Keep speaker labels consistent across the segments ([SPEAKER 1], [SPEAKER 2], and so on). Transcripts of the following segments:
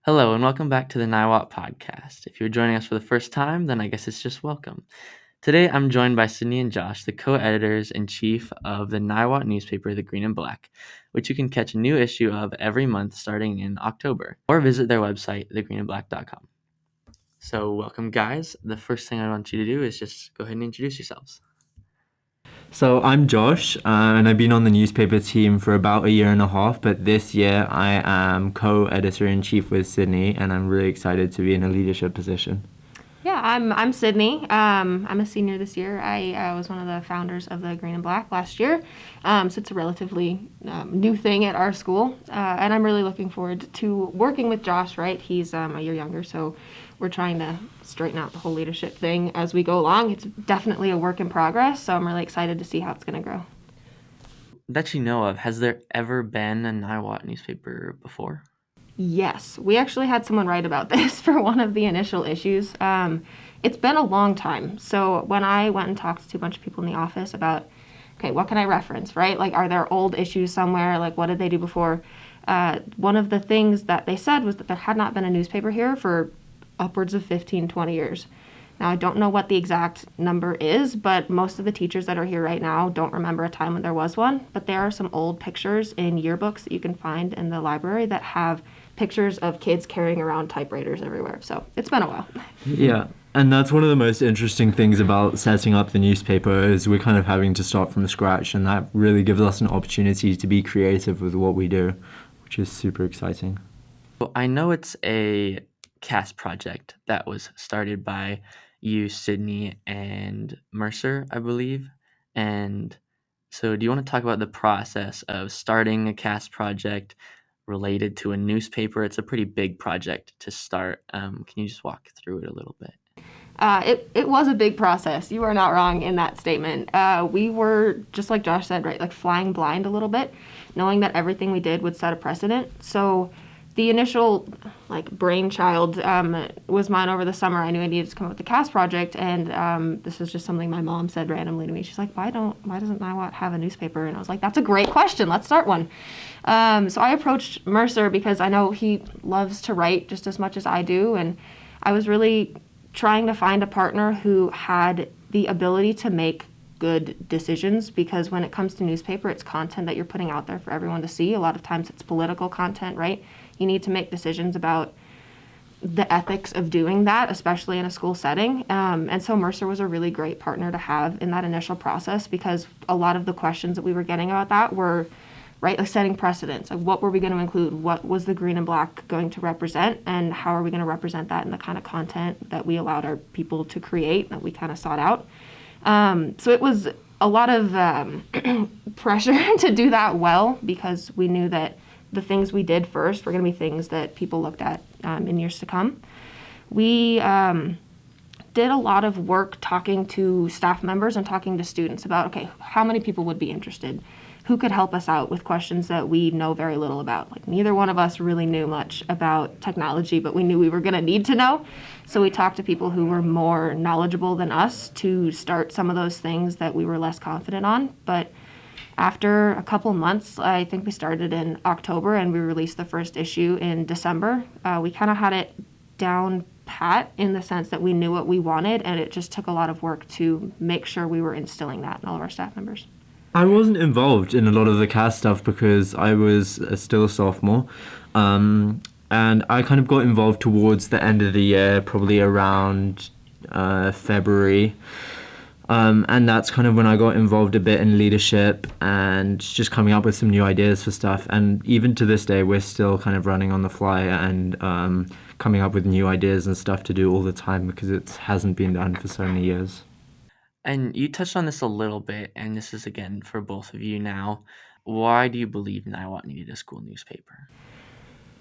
[SPEAKER 1] Hello, and welcome back to the Niwot podcast. If you're joining us for the first time, then I guess it's just welcome. Today, I'm joined by Sydney and Josh, the co-editors-in-chief of the Niwot newspaper, The Green and Black, which you can catch a new issue of every month starting in October, or visit their website, thegreenandblack.com. So, welcome, guys. The first thing I want you to do is just go ahead and introduce yourselves.
[SPEAKER 2] So I'm Josh, and I've been on the newspaper team for about a year and a half, but this year I am co-editor-in-chief with Sydney, and I'm really excited to be in a leadership position.
[SPEAKER 3] Yeah, I'm Sydney. I'm a senior this year. I was one of the founders of the Green and Black last year, so it's a relatively new thing at our school, and I'm really looking forward to working with Josh. Right, he's a year younger, so we're trying to straighten out the whole leadership thing as we go along. It's definitely a work in progress, so I'm really excited to see how it's going to grow.
[SPEAKER 1] That you know of, has there ever been a Niwot newspaper before?
[SPEAKER 3] Yes, we actually had someone write about this for one of the initial issues. It's been a long time. So when I went and talked to a bunch of people in the office about, okay, what can I reference, right? Like, are there old issues somewhere? Like, what did they do before? One of the things that they said was that there had not been a newspaper here for upwards of 15, 20 years. Now, I don't know what the exact number is, but most of the teachers that are here right now don't remember a time when there was one. But there are some old pictures in yearbooks that you can find in the library that have pictures of kids carrying around typewriters everywhere. So it's been a while.
[SPEAKER 2] Yeah, and that's one of the most interesting things about setting up the newspaper is we're kind of having to start from scratch, and that really gives us an opportunity to be creative with what we do, which is super exciting.
[SPEAKER 1] Well, I know it's a CAST project that was started by you, Sydney, and Mercer, I believe. And so, do you want to talk about the process of starting a CAST project related to a newspaper? It's a pretty big project to start. Can you just walk through it a little bit?
[SPEAKER 3] It was a big process. You are not wrong in that statement. We were, just like Josh said, right, like flying blind a little bit, knowing that everything we did would set a precedent. So the initial brainchild was mine over the summer. I knew I needed to come up with the CAST project, and this was just something my mom said randomly to me. She's like, why doesn't Niwot have a newspaper? And I was like, that's a great question. Let's start one. So I approached Mercer because I know he loves to write just as much as I do, and I was really trying to find a partner who had the ability to make good decisions, because when it comes to newspaper, it's content that you're putting out there for everyone to see. A lot of times it's political content, right? You need to make decisions about the ethics of doing that, especially in a school setting. And so Mercer was a really great partner to have in that initial process, because a lot of the questions that we were getting about that were, right, like setting precedents. Like, what were we going to include? What was the Green and Black going to represent? And how are we going to represent that in the kind of content that we allowed our people to create, that we kind of sought out? So it was a lot of pressure to do that well, because we knew that the things we did first were going to be things that people looked at in years to come. We did a lot of work talking to staff members and talking to students about, okay, how many people would be interested? Who could help us out with questions that we know very little about? Like, neither one of us really knew much about technology, but we knew we were going to need to know. So we talked to people who were more knowledgeable than us to start some of those things that we were less confident on. But after a couple months, I think we started in October and we released the first issue in December. We kind of had it down pat in the sense that we knew what we wanted, and it just took a lot of work to make sure we were instilling that in all of our staff members.
[SPEAKER 2] I wasn't involved in a lot of the CAST stuff because I was still a sophomore. And I kind of got involved towards the end of the year, probably around February. And that's kind of when I got involved a bit in leadership and just coming up with some new ideas for stuff. And even to this day, we're still kind of running on the fly and coming up with new ideas and stuff to do all the time, because it hasn't been done for so many years.
[SPEAKER 1] And you touched on this a little bit, and this is again for both of you now. Why do you believe Niwot needed a school newspaper?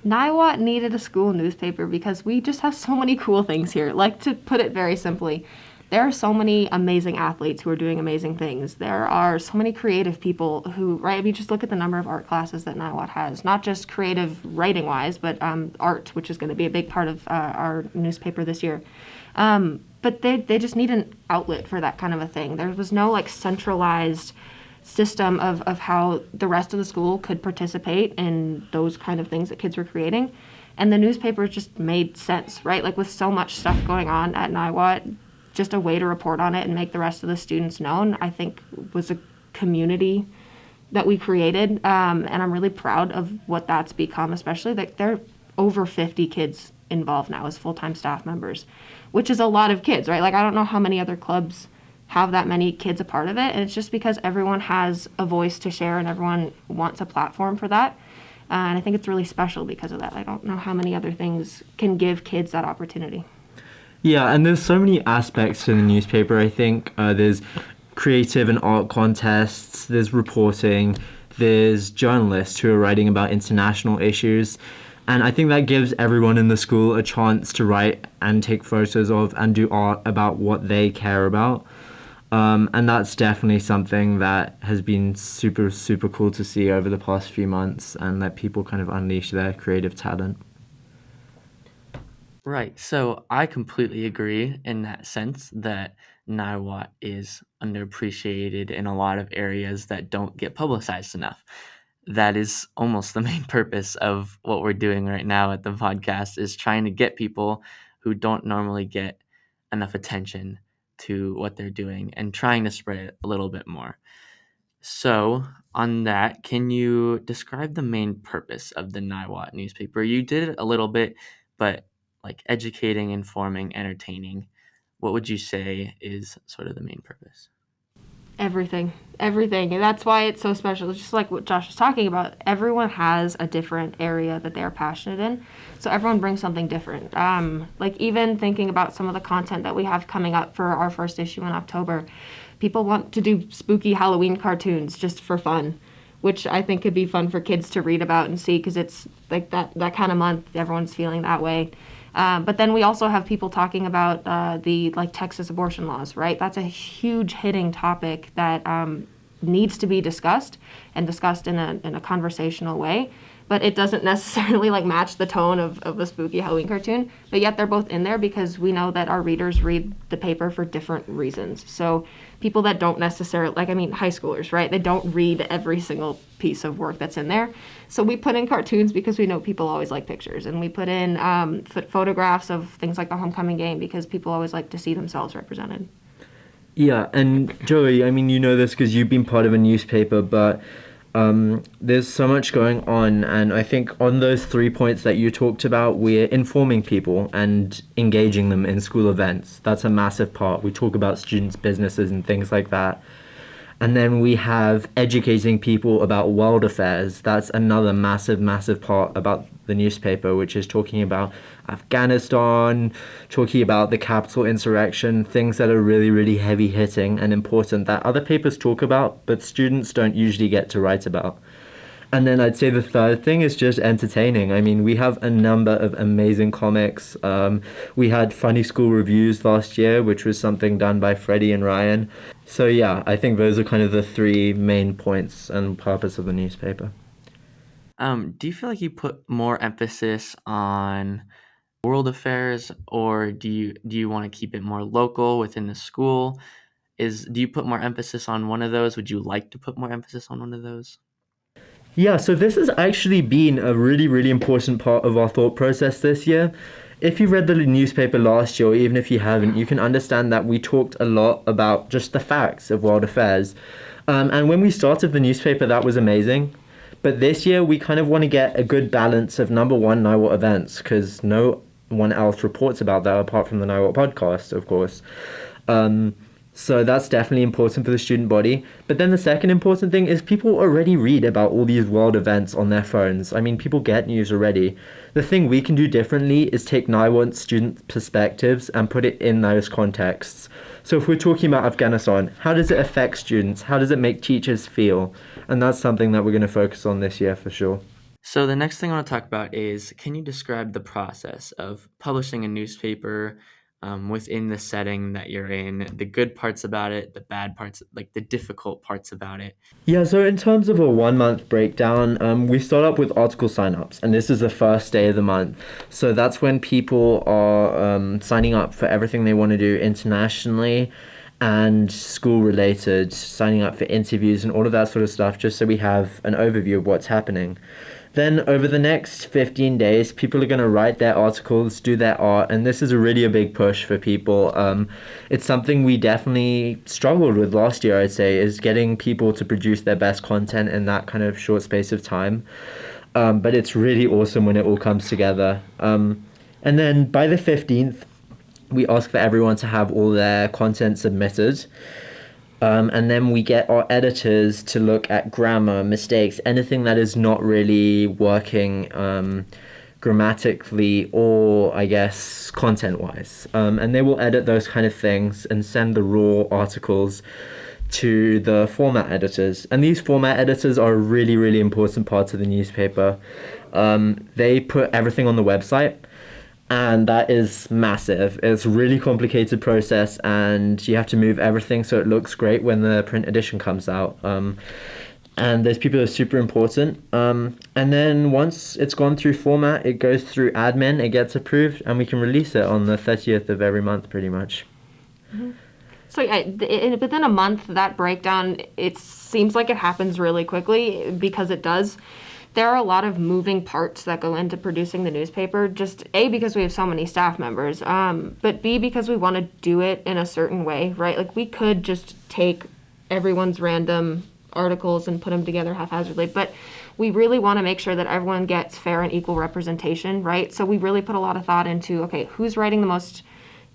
[SPEAKER 3] Niwot needed a school newspaper because we just have so many cool things here. Like, to put it very simply, there are so many amazing athletes who are doing amazing things. There are so many creative people who, right, I mean, just look at the number of art classes that Niwot has, not just creative writing-wise, but art, which is going to be a big part of our newspaper this year. But they just need an outlet for that kind of a thing. There was no, like, centralized system of how the rest of the school could participate in those kind of things that kids were creating. And the newspaper just made sense, right? Like with so much stuff going on at Niwot, just a way to report on it and make the rest of the students known, I think was a community that we created. And I'm really proud of what that's become, especially that there are over 50 kids involved now as full-time staff members, which is a lot of kids, right? Like I don't know how many other clubs have that many kids a part of it. And it's just because everyone has a voice to share and everyone wants a platform for that. And I think it's really special because of that. I don't know how many other things can give kids that opportunity.
[SPEAKER 2] Yeah, and there's so many aspects to the newspaper. I think there's creative and art contests, there's reporting, there's journalists who are writing about international issues. And I think that gives everyone in the school a chance to write and take photos of and do art about what they care about. And that's definitely something that has been super, super cool to see over the past few months and let people kind of unleash their creative talent.
[SPEAKER 1] Right. So I completely agree in that sense that Niwot is underappreciated in a lot of areas that don't get publicized enough. That is almost the main purpose of what we're doing right now at the podcast, is trying to get people who don't normally get enough attention to what they're doing and trying to spread it a little bit more. So, on that, can you describe the main purpose of the Niwot newspaper? You did it a little bit, but like educating, informing, entertaining, what would you say is sort of the main purpose?
[SPEAKER 3] Everything. And that's why it's so special. It's just like what Josh was talking about. Everyone has a different area that they're passionate in. So everyone brings something different. Like even thinking about some of the content that we have coming up for our first issue in October, people want to do spooky Halloween cartoons just for fun, which I think could be fun for kids to read about and see because it's like that kind of month. Everyone's feeling that way. But then we also have people talking about the like Texas abortion laws, right? That's a huge hitting topic that needs to be discussed and discussed in a conversational way. But it doesn't necessarily like match the tone of a spooky Halloween cartoon. But yet they're both in there because we know that our readers read the paper for different reasons. So people that don't necessarily, like, I mean, high schoolers, right? They don't read every single piece of work that's in there. So we put in cartoons because we know people always like pictures. And we put in photographs of things like the homecoming game because people always like to see themselves represented.
[SPEAKER 2] Yeah, and Joey, I mean, you know this because you've been part of a newspaper, but there's so much going on, and I think on those 3 points that you talked about, we're informing people and engaging them in school events. That's a massive part. We talk about students' businesses and things like that. And then we have educating people about world affairs. That's another massive, massive part about the newspaper, which is talking about Afghanistan, talking about the Capitol insurrection, things that are really, really heavy hitting and important that other papers talk about, but students don't usually get to write about. And then I'd say the third thing is just entertaining. I mean, we have a number of amazing comics. We had Funny School Reviews last year, which was something done by Freddie and Ryan. So yeah, I think those are kind of the 3 main points and purpose of the newspaper.
[SPEAKER 1] Do you feel like you put more emphasis on world affairs, or do you want to keep it more local within the school? Do you put more emphasis on one of those? Would you like to put more emphasis on one of those?
[SPEAKER 2] Yeah, so this has actually been a really, really important part of our thought process this year. If you read the newspaper last year, or even if you haven't, you can understand that we talked a lot about just the facts of world affairs. And when we started the newspaper, that was amazing. But this year, we kind of want to get a good balance of, number one, Niwot events, because no one else reports about that apart from the Niwot podcast, of course. So that's definitely important for the student body. But then the second important thing is people already read about all these world events on their phones. I mean, people get news already. The thing we can do differently is take Niwot student perspectives and put it in those contexts. So if we're talking about Afghanistan, how does it affect students? How does it make teachers feel? And that's something that we're going to focus on this year for sure.
[SPEAKER 1] So the next thing I want to talk about is, can you describe the process of publishing a newspaper within the setting that you're in, the good parts about it, the bad parts, like the difficult parts about it?
[SPEAKER 2] Yeah, so in terms of a 1 month breakdown, we start up with article signups, and this is the first day of the month. So that's when people are signing up for everything they want to do internationally and school related, signing up for interviews and all of that sort of stuff, just so we have an overview of what's happening. Then over the next 15 days, people are going to write their articles, do their art, and this is really a big push for people. It's something we definitely struggled with last year, I'd say, is getting people to produce their best content in that kind of short space of time. But it's really awesome when it all comes together. And then by the 15th, we ask for everyone to have all their content submitted. And then we get our editors to look at grammar, mistakes, anything that is not really working grammatically or, I guess, content-wise. And they will edit those kind of things and send the raw articles to the format editors. And these format editors are a really, really important part of the newspaper. They put everything on the website. And that is massive. It's a really complicated process, and you have to move everything so it looks great when the print edition comes out. And those people are super important. And then once it's gone through format, it goes through admin, it gets approved, and we can release it on the 30th of every month, pretty much.
[SPEAKER 3] Mm-hmm. So within a month, that breakdown, it seems like it happens really quickly, because it does. There are a lot of moving parts that go into producing the newspaper, just A, because we have so many staff members, but B, because we want to do it in a certain way, right? Like, we could just take everyone's random articles and put them together haphazardly, but we really want to make sure that everyone gets fair and equal representation, right? So we really put a lot of thought into, okay, who's writing the most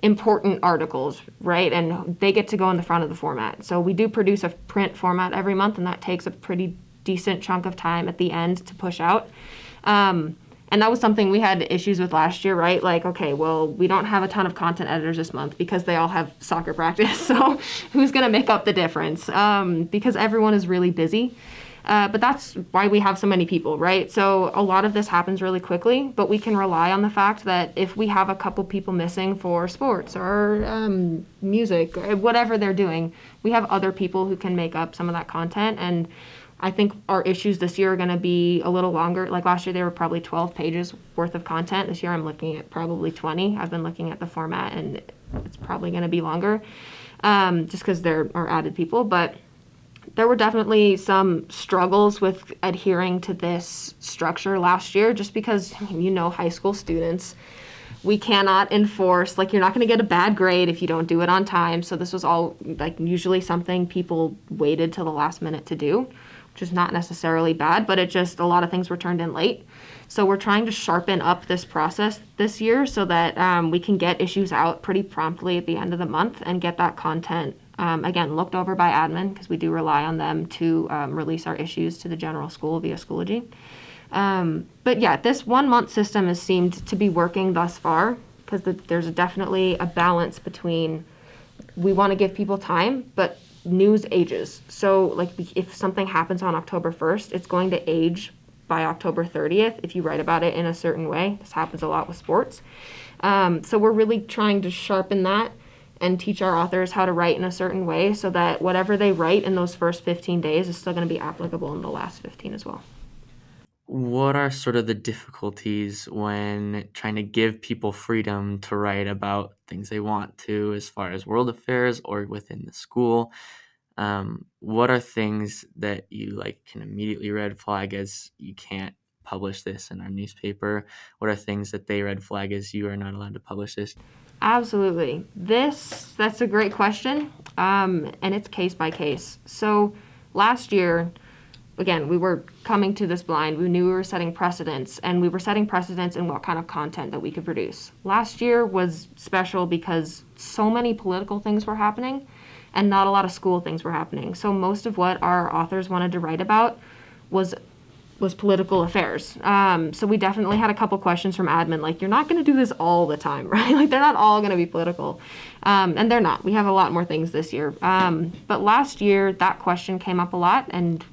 [SPEAKER 3] important articles, right? And they get to go in the front of the format. So we do produce a print format every month, and that takes a pretty decent chunk of time at the end to push out. And that was something we had issues with last year, right? Like, okay, well, we don't have a ton of content editors this month because they all have soccer practice. So who's going to make up the difference? Because everyone is really busy. But that's why we have so many people, right? So a lot of this happens really quickly, but we can rely on the fact that if we have a couple people missing for sports or music, or whatever they're doing, we have other people who can make up some of that content. And I think our issues this year are going to be a little longer. Like last year, they were probably 12 pages worth of content. This year, I'm looking at probably 20. I've been looking at the format, and it's probably going to be longer, just because there are added people. But there were definitely some struggles with adhering to this structure last year, just because, high school students, we cannot enforce, like, you're not going to get a bad grade if you don't do it on time. So this was all, like, usually something people waited till the last minute to do, which is not necessarily bad, but it just, a lot of things were turned in late. So we're trying to sharpen up this process this year so that we can get issues out pretty promptly at the end of the month and get that content, again, looked over by admin, because we do rely on them to release our issues to the general school via Schoology. But yeah, this 1 month system has seemed to be working thus far, because there's definitely a balance between, we want to give people time, but news ages. So like, if something happens on October 1st, it's going to age by October 30th if you write about it in a certain way. This happens a lot with sports. So we're really trying to sharpen that and teach our authors how to write in a certain way so that whatever they write in those first 15 days is still going to be applicable in the last 15 as well.
[SPEAKER 1] What are sort of the difficulties when trying to give people freedom to write about things they want to, as far as world affairs or within the school? What are things that you can immediately red flag as you can't publish this in our newspaper? What are things that they red flag as you are not allowed to publish this?
[SPEAKER 3] Absolutely. That's a great question. And it's case by case. So last year, again, we were coming to this blind. We knew we were setting precedents, and we were setting precedents in what kind of content that we could produce. Last year was special because so many political things were happening and not a lot of school things were happening. So most of what our authors wanted to write about was political affairs. So we definitely had a couple questions from admin, like, you're not going to do this all the time, right? Like, they're not all going to be political. And they're not. We have a lot more things this year. But last year, that question came up a lot, and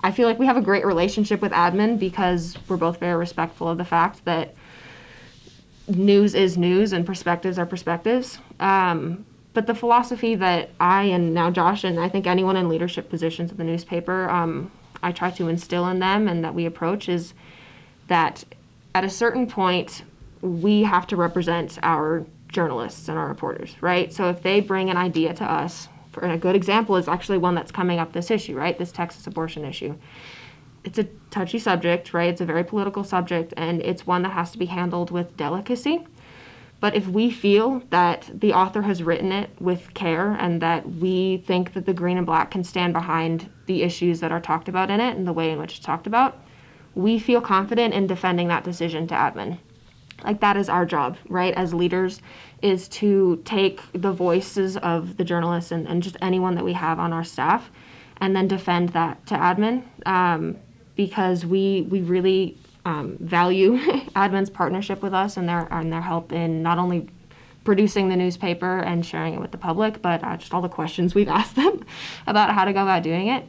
[SPEAKER 3] I feel like we have a great relationship with admin because we're both very respectful of the fact that news is news and perspectives are perspectives. But the philosophy that I, and now Josh, and I think anyone in leadership positions at the newspaper, I try to instill in them and that we approach is that at a certain point, we have to represent our journalists and our reporters, right? So if they bring an idea to us, and a good example is actually one that's coming up this issue, right? This Texas abortion issue. it's a touchy subject, right? It's a very political subject, and it's one that has to be handled with delicacy. But if we feel that the author has written it with care and that we think that the Green and Black can stand behind the issues that are talked about in it and the way in which it's talked about, we feel confident in defending that decision to admin. Like, that is our job, right, as leaders, is to take the voices of the journalists and just anyone that we have on our staff and then defend that to admin, because we really value admin's partnership with us and their help in not only producing the newspaper and sharing it with the public, but just all the questions we've asked them about how to go about doing it.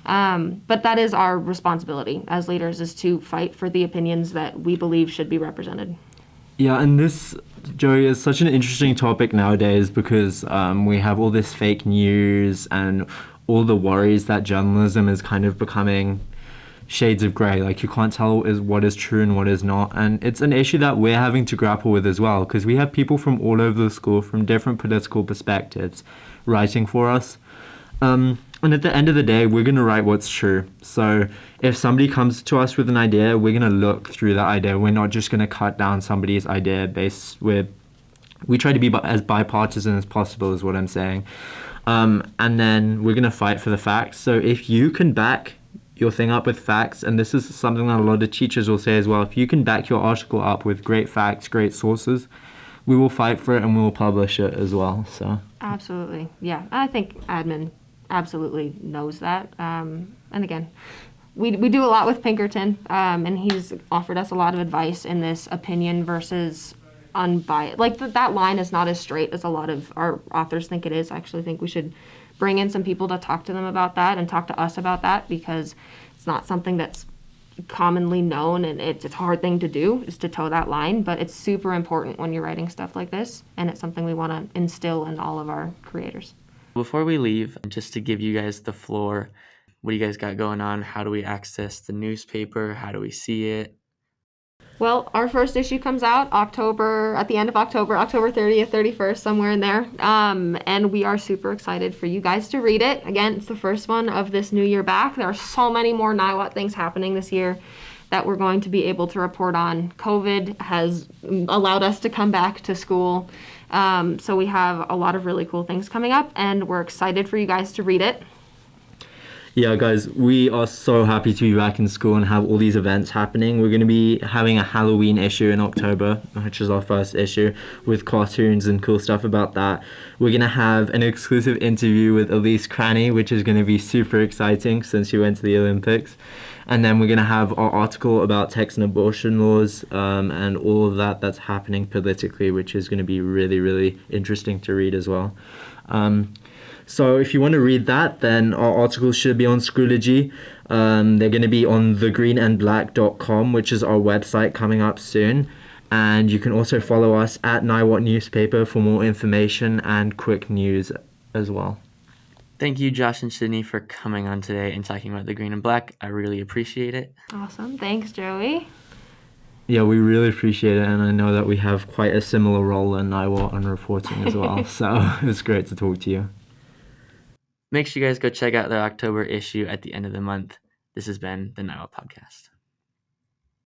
[SPEAKER 3] But that is our responsibility as leaders, is to fight for the opinions that we believe should be represented.
[SPEAKER 2] Yeah, and this, Joey, is such an interesting topic nowadays because we have all this fake news and all the worries that journalism is kind of becoming shades of grey. Like, you can't tell what is true and what is not. And it's an issue that we're having to grapple with as well, because we have people from all over the school from different political perspectives writing for us. And at the end of the day, we're going to write what's true. So if somebody comes to us with an idea, we're going to look through that idea. We're not just going to cut down somebody's idea we try to be as bipartisan as possible, is what I'm saying. And then we're going to fight for the facts. So if you can back your thing up with facts, and this is something that a lot of teachers will say as well, if you can back your article up with great facts, great sources, we will fight for it and we will publish it as well. So
[SPEAKER 3] Absolutely. Yeah, I think admin absolutely knows that. And again, we do a lot with Pinkerton, and he's offered us a lot of advice in this opinion versus unbiased. Like, that line is not as straight as a lot of our authors think it is. I actually think we should bring in some people to talk to them about that and talk to us about that, because it's not something that's commonly known, and it's a hard thing to do, is to toe that line, but it's super important when you're writing stuff like this, and it's something we want to instill in all of our creators.
[SPEAKER 1] Before we leave, just to give you guys the floor, what do you guys got going on? How do we access the newspaper? How do we see it?
[SPEAKER 3] Well, our first issue comes out at the end of October 30th, 31st, somewhere in there. And we are super excited for you guys to read it. Again, it's the first one of this new year back. There are so many more Niwot things happening this year that we're going to be able to report on. COVID has allowed us to come back to school. So we have a lot of really cool things coming up, and we're excited for you guys to read it.
[SPEAKER 2] yeah, guys, we are so happy to be back in school and have all these events happening. We're going to be having a Halloween issue in October, which is our first issue, with cartoons and cool stuff about that. We're going to have an exclusive interview with Elise Cranny, which is going to be super exciting since she went to the Olympics. And then we're going to have our article about Texan abortion laws, and all of that's happening politically, which is going to be really, really interesting to read as well. So if you want to read that, then our articles should be on Schoology. They're going to be on thegreenandblack.com, which is our website, coming up soon. And you can also follow us at Niwot Newspaper for more information and quick news as well.
[SPEAKER 1] Thank you, Josh and Sydney, for coming on today and talking about the Green and Black. I really appreciate it.
[SPEAKER 3] Awesome. Thanks, Joey.
[SPEAKER 2] Yeah, we really appreciate it, and I know that we have quite a similar role in Niwot on reporting as well, so it was great to talk to you.
[SPEAKER 1] Make sure you guys go check out the October issue at the end of the month. This has been the Niwot Podcast.